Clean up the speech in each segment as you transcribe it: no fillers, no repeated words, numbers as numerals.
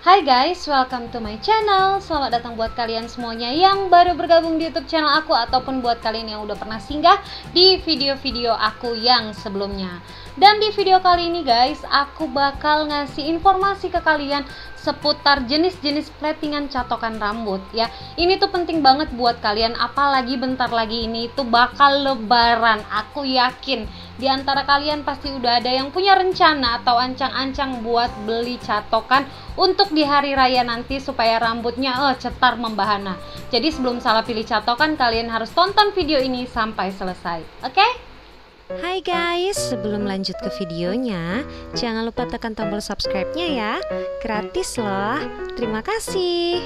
Hai guys, welcome to my channel. Selamat datang buat kalian semuanya yang baru bergabung di YouTube channel aku, ataupun buat kalian yang udah pernah singgah di video-video aku yang sebelumnya. Dan di video kali ini guys, aku bakal ngasih informasi ke kalian seputar jenis-jenis platingan catokan rambut ya. Ini tuh penting banget buat kalian, apalagi bentar lagi ini tuh bakal lebaran. Aku yakin di antara kalian pasti udah ada yang punya rencana atau ancang-ancang buat beli catokan untuk di hari raya nanti supaya rambutnya cetar membahana. Jadi sebelum salah pilih catokan, kalian harus tonton video ini sampai selesai. Oke? Hai guys, sebelum lanjut ke videonya, jangan lupa tekan tombol subscribe-nya ya. Gratis loh. Terima kasih.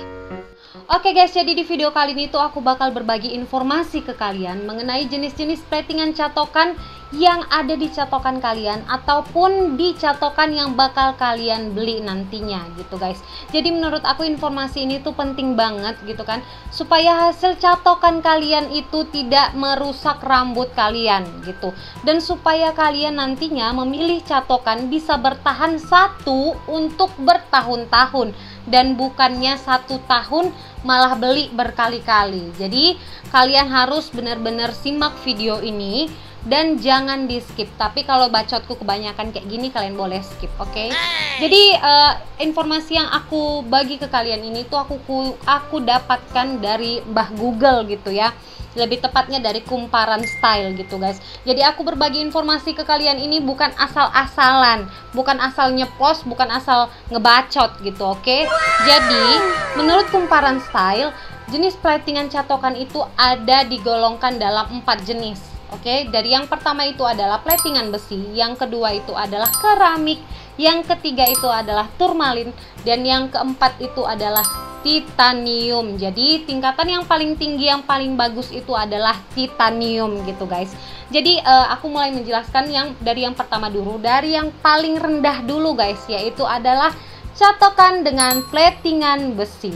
Oke guys, jadi di video kali ini tuh aku bakal berbagi informasi ke kalian mengenai jenis-jenis platingan catokan yang ada di catokan kalian ataupun di catokan yang bakal kalian beli nantinya gitu guys. Jadi menurut aku informasi ini tuh penting banget gitu kan, supaya hasil catokan kalian itu tidak merusak rambut kalian gitu, dan supaya kalian nantinya memilih catokan bisa bertahan satu untuk bertahun-tahun dan bukannya 1 tahun malah beli berkali-kali. Jadi kalian harus benar-benar simak video ini dan jangan di skip. Tapi kalau bacotku kebanyakan kayak gini, kalian boleh skip, oke? Jadi informasi yang aku bagi ke kalian ini tuh aku dapatkan dari Mbah Google gitu ya. Lebih tepatnya dari Kumparan Style gitu guys. Jadi aku berbagi informasi ke kalian ini bukan asal-asalan, bukan asal nyeplos, bukan asal ngebacot gitu, oke? Jadi menurut Kumparan Style, jenis platingan catokan itu ada digolongkan dalam 4 jenis. Oke, dari yang pertama itu adalah platingan besi, yang kedua itu adalah keramik, yang ketiga itu adalah turmalin, dan yang keempat itu adalah titanium. Jadi tingkatan yang paling tinggi, yang paling bagus itu adalah titanium gitu guys. Jadi aku mulai menjelaskan dari yang pertama dulu, dari yang paling rendah dulu guys, yaitu adalah catokan dengan platingan besi.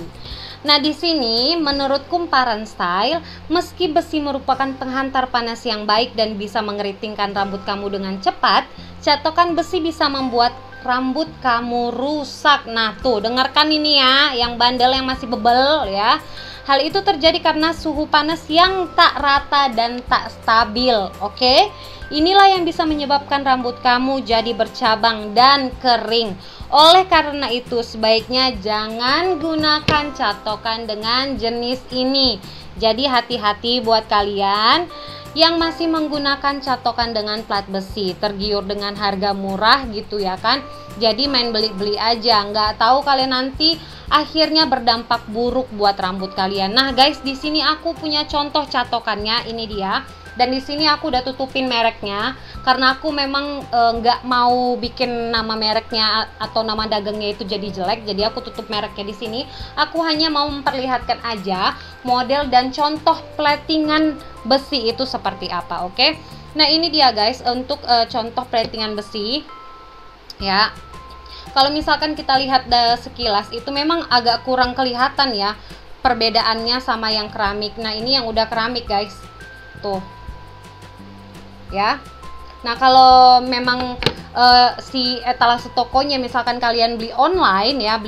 Nah, di sini menurut Kumparan Style, meski besi merupakan penghantar panas yang baik dan bisa mengeritingkan rambut kamu dengan cepat, catokan besi bisa membuat rambut kamu rusak. Nah, tuh dengarkan ini ya, yang bandel, yang masih bebel ya. Hal itu terjadi karena suhu panas yang tak rata dan tak stabil. Oke? Inilah yang bisa menyebabkan rambut kamu jadi bercabang dan kering. Oleh karena itu, sebaiknya jangan gunakan catokan dengan jenis ini. Jadi hati-hati buat kalian yang masih menggunakan catokan dengan plat besi, tergiur dengan harga murah gitu ya kan. Jadi main beli-beli aja, nggak tahu kalian nanti akhirnya berdampak buruk buat rambut kalian. Nah guys, di sini aku punya contoh catokannya, ini dia. Dan di sini aku udah tutupin mereknya karena aku memang nggak mau bikin nama mereknya atau nama dagangnya itu jadi jelek. Jadi aku tutup mereknya di sini. Aku hanya mau memperlihatkan aja model dan contoh platingan besi itu seperti apa, oke? Nah ini dia guys untuk contoh platingan besi ya. Kalau misalkan kita lihat sekilas itu memang agak kurang kelihatan ya perbedaannya sama yang keramik. Nah ini yang udah keramik guys, tuh ya. Nah kalau memang si etalase tokonya misalkan kalian beli online ya,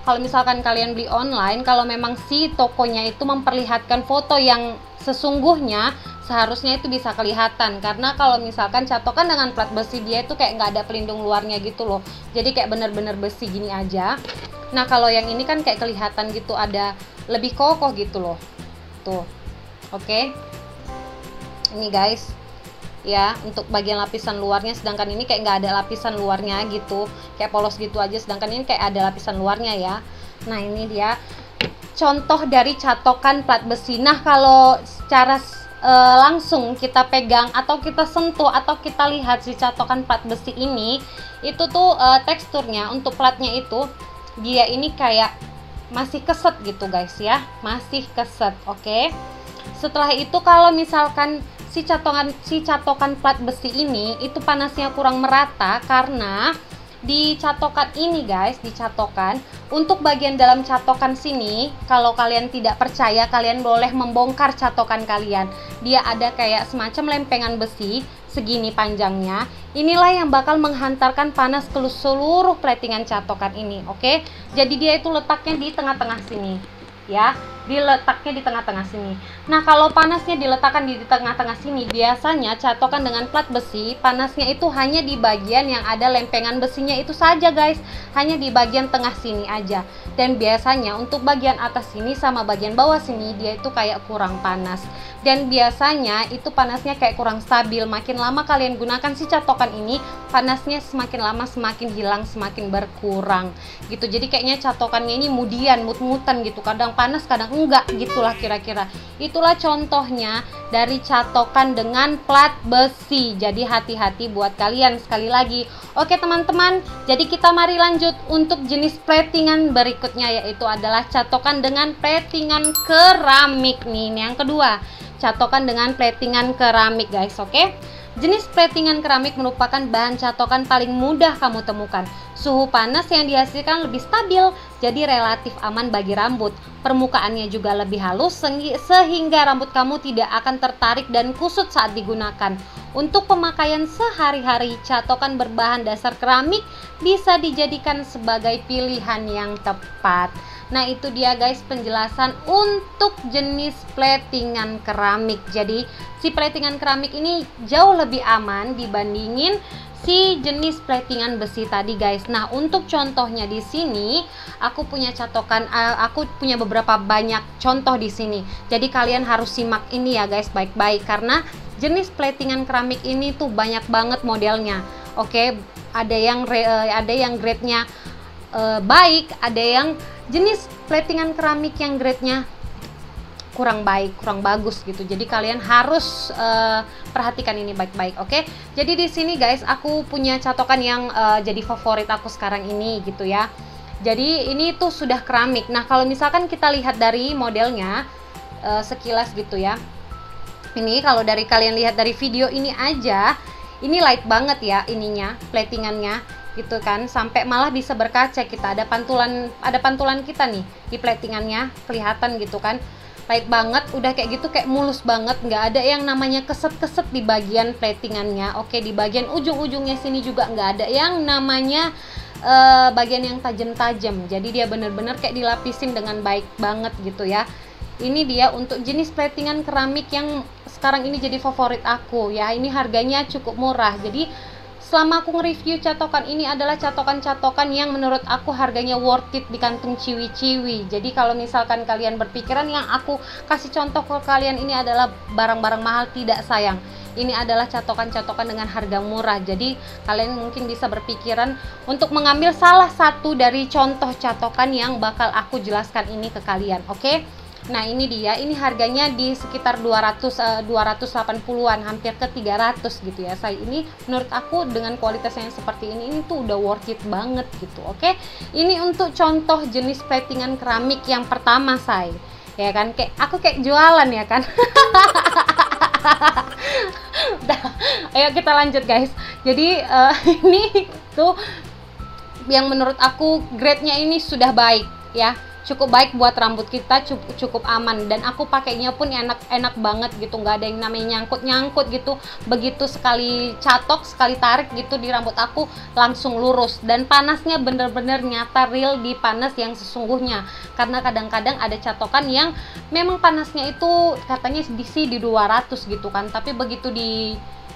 kalau misalkan kalian beli online, kalau memang si tokonya itu memperlihatkan foto yang sesungguhnya, seharusnya itu bisa kelihatan. Karena kalau misalkan catokan dengan plat besi, dia itu kayak nggak ada pelindung luarnya gitu loh, jadi kayak bener-bener besi gini aja. Nah kalau yang ini kan kayak kelihatan gitu, ada lebih kokoh gitu loh, tuh. Oke, ini guys ya, untuk bagian lapisan luarnya, sedangkan ini kayak nggak ada lapisan luarnya gitu, kayak polos gitu aja, sedangkan ini kayak ada lapisan luarnya ya. Nah ini dia contoh dari catokan plat besi. Nah kalau secara langsung kita pegang atau kita sentuh atau kita lihat si catokan plat besi ini, itu tuh teksturnya untuk platnya itu dia ini kayak masih keset gitu guys ya, masih keset. Oke, setelah itu kalau misalkan si catokan plat besi ini itu panasnya kurang merata karena di catokan ini guys, di catokan, untuk bagian dalam catokan sini, kalau kalian tidak percaya, kalian boleh membongkar catokan kalian. Dia ada kayak semacam lempengan besi segini panjangnya. Inilah yang bakal menghantarkan panas ke seluruh platingan catokan ini. Oke, jadi dia itu letaknya di tengah-tengah sini ya, diletaknya di tengah-tengah sini. Nah, kalau panasnya diletakkan di tengah-tengah sini, biasanya catokan dengan plat besi, panasnya itu hanya di bagian yang ada lempengan besinya itu saja guys, hanya di bagian tengah sini aja. Dan biasanya untuk bagian atas sini sama bagian bawah sini, dia itu kayak kurang panas. Dan biasanya itu panasnya kayak kurang stabil. Makin lama kalian gunakan si catokan ini, panasnya semakin lama semakin hilang, semakin berkurang gitu. Jadi kayaknya catokannya ini mudian, mut-mutan gitu, kadang panas kadang enggak gitulah kira-kira. Itulah contohnya dari catokan dengan plat besi. Jadi hati-hati buat kalian sekali lagi. Oke teman-teman, jadi kita mari lanjut untuk jenis platingan berikutnya, yaitu adalah catokan dengan platingan keramik nih. Ini yang kedua, catokan dengan platingan keramik guys. Oke, jenis platingan keramik merupakan bahan catokan paling mudah kamu temukan. Suhu panas yang dihasilkan lebih stabil, jadi relatif aman bagi rambut. Permukaannya juga lebih halus sehingga rambut kamu tidak akan tertarik dan kusut saat digunakan. Untuk pemakaian sehari-hari, catokan berbahan dasar keramik bisa dijadikan sebagai pilihan yang tepat. Nah, itu dia guys penjelasan untuk jenis platingan keramik. Jadi si platingan keramik ini jauh lebih aman dibandingin si jenis platingan besi tadi guys. Nah, untuk contohnya di sini aku punya catokan, aku punya beberapa banyak contoh di sini. Jadi kalian harus simak ini ya guys baik-baik, karena jenis platingan keramik ini tuh banyak banget modelnya. Oke, ada yang grade-nya baik, ada yang jenis platingan keramik yang grade-nya kurang baik, kurang bagus gitu. Jadi kalian harus perhatikan ini baik-baik. Oke, jadi di sini guys aku punya catokan yang jadi favorit aku sekarang ini gitu ya. Jadi ini tuh sudah keramik. Nah, kalau misalkan kita lihat dari modelnya sekilas gitu ya, ini kalau dari kalian lihat dari video ini aja, ini light banget ya ininya, platingannya gitu kan, sampai malah bisa berkaca. Kita ada pantulan kita nih di platingannya, kelihatan gitu kan, light banget, udah kayak gitu, kayak mulus banget, nggak ada yang namanya keset-keset di bagian platingannya. Oke, di bagian ujung-ujungnya sini juga nggak ada yang namanya bagian yang tajam-tajam. Jadi dia bener-bener kayak dilapisin dengan baik banget gitu ya. Ini dia untuk jenis platingan keramik yang sekarang ini jadi favorit aku ya. Ini harganya cukup murah. Jadi selama aku nge-review catokan ini adalah catokan-catokan yang menurut aku harganya worth it di kantung ciwi-ciwi. Jadi kalau misalkan kalian berpikiran yang aku kasih contoh ke kalian ini adalah barang-barang mahal, tidak sayang. Ini adalah catokan-catokan dengan harga murah. Jadi kalian mungkin bisa berpikiran untuk mengambil salah satu dari contoh catokan yang bakal aku jelaskan ini ke kalian. Oke? Nah, ini dia, ini harganya di sekitar 280-an, hampir ke 300 gitu ya. Saya ini menurut aku dengan kualitas yang seperti ini tuh udah worth it banget gitu. Oke, ini untuk contoh jenis platingan keramik yang pertama saya, ya kan, kayak aku kayak jualan ya kan. Udah, ayo kita lanjut guys. Jadi ini tuh yang menurut aku grade-nya ini sudah baik ya, cukup baik buat rambut kita, cukup aman, dan aku pakainya pun enak banget gitu, nggak ada yang namanya nyangkut gitu. Begitu sekali catok, sekali tarik gitu di rambut aku langsung lurus, dan panasnya bener-bener nyata, real di panas yang sesungguhnya. Karena kadang-kadang ada catokan yang memang panasnya itu katanya di 200 gitu kan, tapi begitu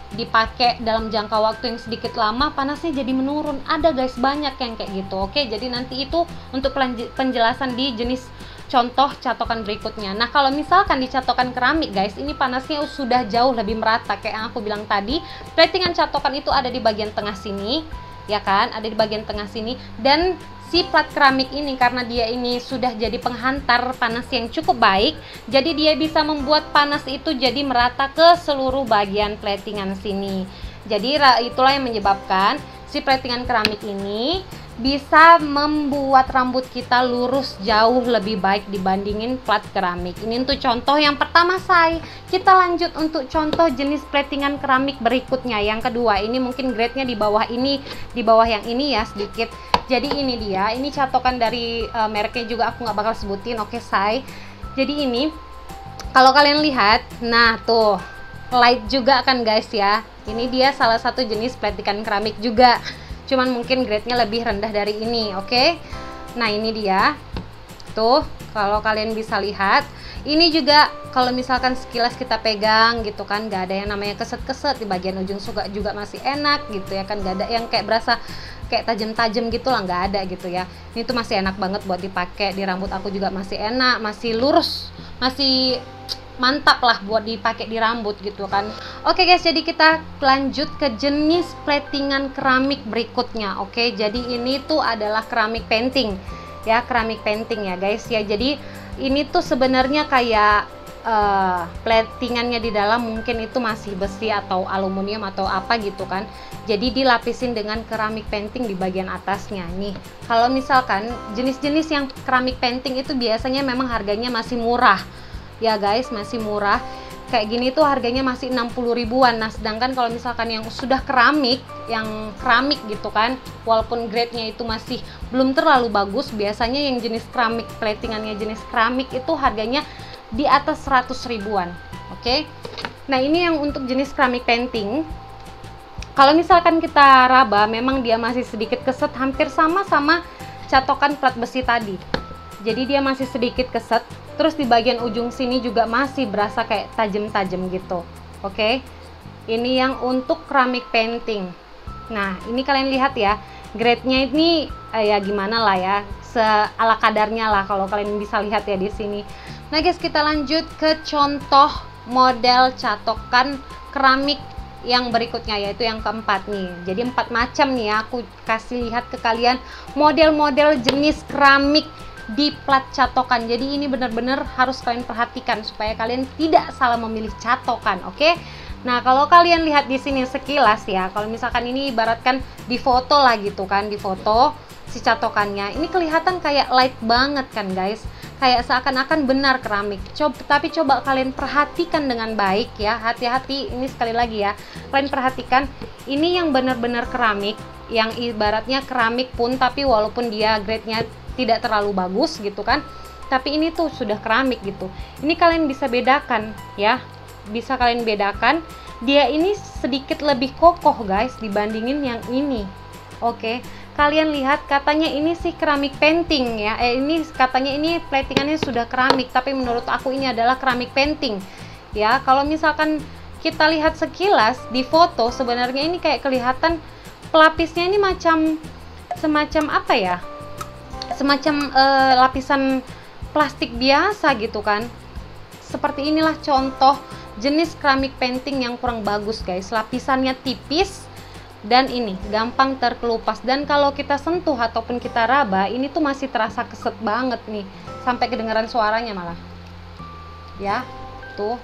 dipakai dalam jangka waktu yang sedikit lama, panasnya jadi menurun. Ada guys, banyak yang kayak gitu. Oke, jadi nanti itu untuk penjelasan di jenis contoh catokan berikutnya. Nah, kalau misalkan di catokan keramik guys, ini panasnya sudah jauh lebih merata. Kayak yang aku bilang tadi, platingan catokan itu ada di bagian tengah sini ya kan, ada di bagian tengah sini. Dan si plat keramik ini karena dia ini sudah jadi penghantar panas yang cukup baik, jadi dia bisa membuat panas itu jadi merata ke seluruh bagian platingan sini. Jadi itulah yang menyebabkan si platingan keramik ini bisa membuat rambut kita lurus jauh lebih baik dibandingin plat keramik. Ini untuk contoh yang pertama, say. Kita lanjut untuk contoh jenis platingan keramik berikutnya. Yang kedua, ini mungkin grade-nya di bawah ini, di bawah yang ini ya sedikit. Jadi ini dia, ini catokan dari mereknya juga aku nggak bakal sebutin, oke, say. Jadi ini, kalau kalian lihat, nah tuh, light juga kan guys ya. Ini dia salah satu jenis platingan keramik juga. Cuman mungkin grade-nya lebih rendah dari ini, oke? Nah ini dia, tuh kalau kalian bisa lihat, ini juga kalau misalkan sekilas kita pegang gitu kan, nggak ada yang namanya keset-keset di bagian ujung juga masih enak gitu ya kan, nggak ada yang kayak berasa kayak tajam-tajam gitu lah, nggak ada gitu ya. Ini tuh masih enak banget buat dipakai di rambut aku juga, masih enak, masih lurus, masih mantap lah buat dipakai di rambut gitu kan. Oke guys, jadi kita lanjut ke jenis platingan keramik berikutnya. Oke, jadi ini tuh adalah keramik painting ya, keramik painting ya guys ya. Jadi ini tuh sebenarnya kayak platingannya di dalam mungkin itu masih besi atau aluminium atau apa gitu kan. Jadi dilapisin dengan keramik painting di bagian atasnya. Nih, kalau misalkan jenis-jenis yang keramik painting itu biasanya memang harganya masih murah ya guys, masih murah. Kayak gini tuh harganya masih 60 ribuan. Nah sedangkan kalau misalkan yang sudah keramik, yang keramik gitu kan, walaupun grade-nya itu masih belum terlalu bagus, biasanya yang jenis keramik, platingannya jenis keramik itu harganya di atas 100 ribuan. Oke. Nah ini yang untuk jenis keramik painting. Kalau misalkan kita raba, memang dia masih sedikit keset, hampir sama catokan plat besi tadi. Jadi dia masih sedikit keset. Terus di bagian ujung sini juga masih berasa kayak tajam-tajam gitu. Oke. Ini yang untuk keramik painting. Nah, ini kalian lihat ya. Grade-nya ini ya gimana lah ya. Seala kadarnya lah kalau kalian bisa lihat ya di sini. Nah, guys, kita lanjut ke contoh model catokan keramik yang berikutnya, yaitu yang keempat nih. Jadi 4 macam nih ya. Aku kasih lihat ke kalian model-model jenis keramik di plat catokan. Jadi ini benar-benar harus kalian perhatikan supaya kalian tidak salah memilih catokan, oke? Nah, kalau kalian lihat di sini sekilas ya, kalau misalkan ini ibaratkan di foto lah gitu kan, di foto si catokannya, ini kelihatan kayak light banget kan guys, kayak seakan-akan benar keramik. Tapi coba kalian perhatikan dengan baik ya, hati-hati. Ini sekali lagi ya, kalian perhatikan, ini yang benar-benar keramik, yang ibaratnya keramik pun tapi walaupun dia grade-nya tidak terlalu bagus gitu kan, tapi ini tuh sudah keramik gitu. Ini kalian bisa bedakan ya, bisa kalian bedakan, dia ini sedikit lebih kokoh guys dibandingin yang ini. Oke, kalian lihat katanya ini sih keramik painting ya, ini katanya ini platingannya sudah keramik, tapi menurut aku ini adalah keramik painting ya. Kalau misalkan kita lihat sekilas di foto, sebenarnya ini kayak kelihatan pelapisnya ini semacam apa ya, semacam lapisan plastik biasa gitu kan. Seperti inilah contoh jenis keramik painting yang kurang bagus guys. Lapisannya tipis dan ini gampang terkelupas, dan kalau kita sentuh ataupun kita raba, ini tuh masih terasa keset banget nih, sampai kedengaran suaranya malah ya. Tuh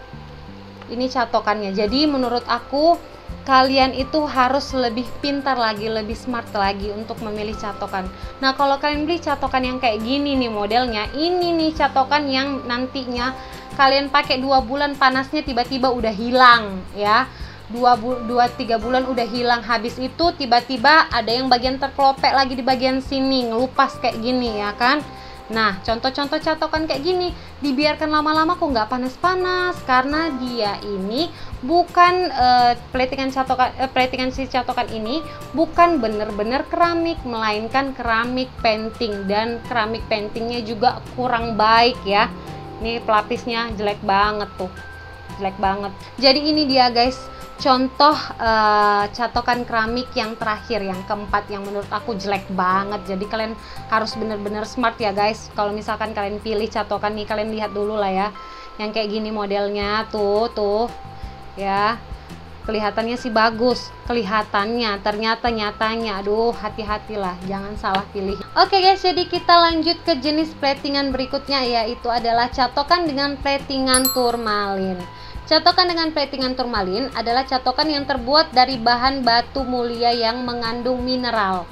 ini catokannya. Jadi menurut aku kalian itu harus lebih pintar lagi, lebih smart lagi untuk memilih catokan. Nah, kalau kalian beli catokan yang kayak gini nih modelnya, ini nih catokan yang nantinya kalian pakai 2 bulan panasnya tiba-tiba udah hilang ya. 2-3 bulan udah hilang, habis itu tiba-tiba ada yang bagian terkelopek lagi di bagian sini, ngelupas kayak gini ya kan. Nah, contoh-contoh catokan kayak gini dibiarkan lama-lama kok nggak panas-panas, karena dia ini bukan platingan si catokan ini bukan bener-bener keramik, melainkan keramik painting, dan keramik paintingnya juga kurang baik ya. Ini pelapisnya jelek banget tuh, jelek banget. Jadi ini dia guys, contoh catokan keramik yang terakhir, yang keempat, yang menurut aku jelek banget. Jadi kalian harus bener-bener smart ya guys. Kalau misalkan kalian pilih catokan nih, kalian lihat dulu lah ya, yang kayak gini modelnya tuh ya, kelihatannya sih bagus, kelihatannya, ternyata nyatanya aduh, hati-hatilah, jangan salah pilih. Oke guys, jadi kita lanjut ke jenis platingan berikutnya, yaitu adalah catokan dengan platingan turmalin. Catokan dengan platingan turmalin adalah catokan yang terbuat dari bahan batu mulia yang mengandung mineral.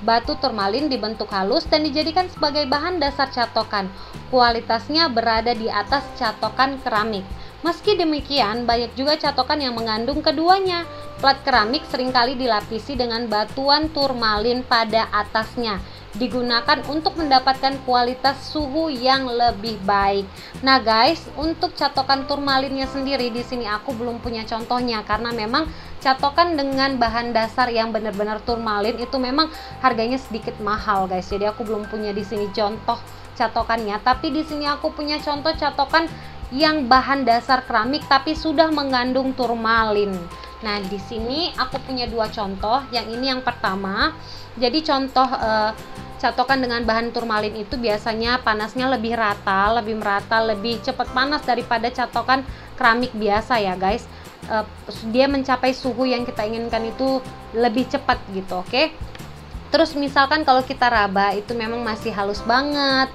Batu turmalin dibentuk halus dan dijadikan sebagai bahan dasar catokan. Kualitasnya berada di atas catokan keramik. Meski demikian, banyak juga catokan yang mengandung keduanya. Plat keramik seringkali dilapisi dengan batuan turmalin pada atasnya. Digunakan untuk mendapatkan kualitas suhu yang lebih baik. Nah guys, untuk catokan turmalinnya sendiri di sini aku belum punya contohnya karena memang catokan dengan bahan dasar yang benar-benar turmalin itu memang harganya sedikit mahal guys. Jadi aku belum punya di sini contoh catokannya, tapi di sini aku punya contoh catokan yang bahan dasar keramik tapi sudah mengandung turmalin. Nah, di sini aku punya dua contoh. Yang ini yang pertama. Jadi contoh catokan dengan bahan turmalin itu biasanya panasnya lebih rata, lebih merata, lebih cepat panas daripada catokan keramik biasa ya, guys. Dia mencapai suhu yang kita inginkan itu lebih cepat gitu, oke? Terus misalkan kalau kita raba itu memang masih halus banget.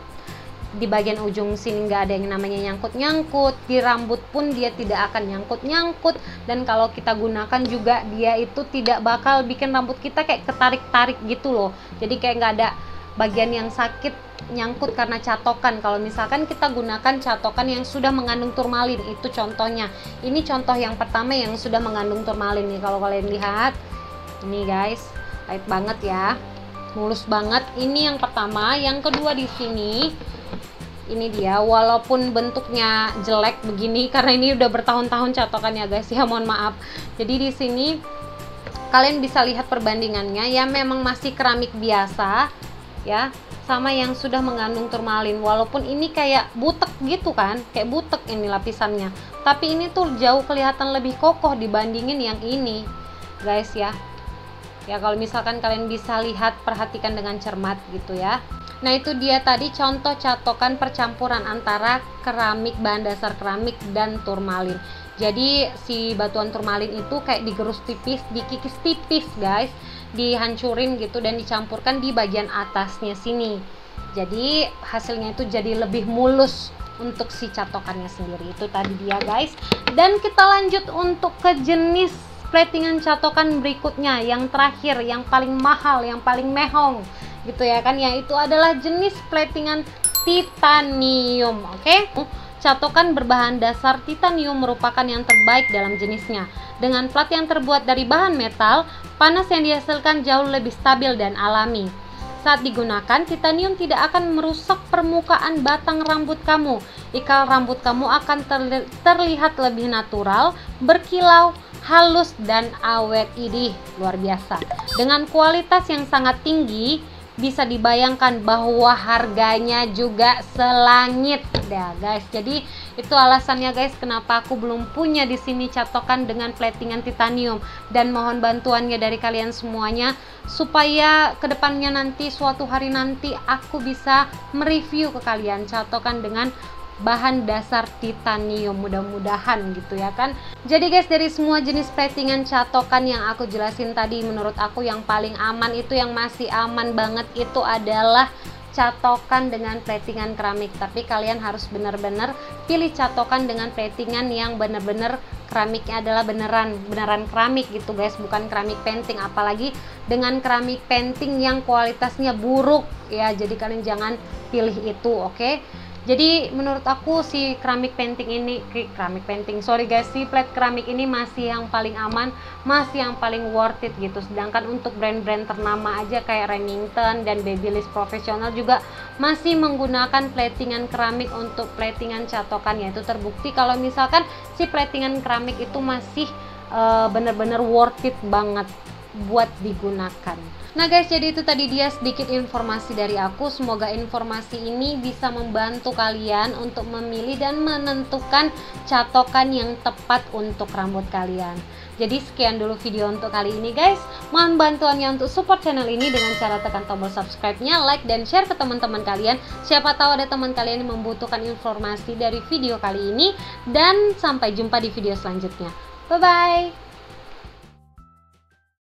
Di bagian ujung sini nggak ada yang namanya nyangkut-nyangkut, di rambut pun dia tidak akan nyangkut-nyangkut, dan kalau kita gunakan juga dia itu tidak bakal bikin rambut kita kayak ketarik-tarik gitu loh. Jadi kayak nggak ada bagian yang sakit nyangkut karena catokan. Kalau misalkan kita gunakan catokan yang sudah mengandung turmalin, itu contohnya. Ini contoh yang pertama yang sudah mengandung turmalin nih. Kalau kalian lihat ini guys, light banget ya, mulus banget. Ini yang pertama. Yang kedua di sini ini dia, walaupun bentuknya jelek begini karena ini udah bertahun-tahun catokannya guys ya, mohon maaf. Jadi di sini kalian bisa lihat perbandingannya ya, memang masih keramik biasa ya, sama yang sudah mengandung turmalin. Walaupun ini kayak butek gitu kan, kayak butek ini lapisannya, tapi ini tuh jauh kelihatan lebih kokoh dibandingin yang ini guys ya. Ya kalau misalkan kalian bisa lihat, perhatikan dengan cermat gitu ya. Nah itu dia tadi contoh catokan percampuran antara keramik, bahan dasar keramik dan turmalin. Jadi si batuan turmalin itu kayak digerus tipis, dikikis tipis guys, dihancurin gitu dan dicampurkan di bagian atasnya sini. Jadi hasilnya itu jadi lebih mulus untuk si catokannya sendiri. Itu tadi dia guys. Dan kita lanjut untuk ke jenis platingan catokan berikutnya, yang terakhir, yang paling mahal, yang paling mehong gitu ya kan, yaitu adalah jenis platingan titanium. Oke, catokan berbahan dasar titanium merupakan yang terbaik dalam jenisnya. Dengan plat yang terbuat dari bahan metal, panas yang dihasilkan jauh lebih stabil dan alami. Saat digunakan, titanium tidak akan merusak permukaan batang rambut kamu. Ikal rambut kamu akan terlihat lebih natural, berkilau, halus dan awet. Idih, luar biasa. Dengan kualitas yang sangat tinggi, bisa dibayangkan bahwa harganya juga selangit ya guys. Jadi itu alasannya guys kenapa aku belum punya di sini catokan dengan platingan titanium, dan mohon bantuannya dari kalian semuanya supaya kedepannya nanti, suatu hari nanti aku bisa mereview ke kalian catokan dengan bahan dasar titanium, mudah-mudahan gitu ya kan. Jadi guys, dari semua jenis platingan catokan yang aku jelasin tadi, menurut aku yang paling aman itu, yang masih aman banget itu adalah catokan dengan platingan keramik. Tapi kalian harus benar-benar pilih catokan dengan platingan yang benar-benar keramiknya adalah beneran keramik gitu guys, bukan keramik painting. Apalagi dengan keramik painting yang kualitasnya buruk ya, jadi kalian jangan pilih itu, oke? Jadi menurut aku si keramik painting ini, sorry guys, si plat keramik ini masih yang paling aman, masih yang paling worth it gitu. Sedangkan untuk brand-brand ternama aja kayak Remington dan Babyliss profesional juga masih menggunakan platingan keramik untuk platingan catokannya. Itu terbukti kalau misalkan si platingan keramik itu masih bener-bener worth it banget buat digunakan. Nah guys, jadi itu tadi dia sedikit informasi dari aku. Semoga informasi ini bisa membantu kalian untuk memilih dan menentukan catokan yang tepat untuk rambut kalian. Jadi sekian dulu video untuk kali ini guys. Mohon bantuannya untuk support channel ini dengan cara tekan tombol subscribe-nya, like dan share ke teman-teman kalian. Siapa tahu ada teman kalian yang membutuhkan informasi dari video kali ini. Dan sampai jumpa di video selanjutnya. Bye bye.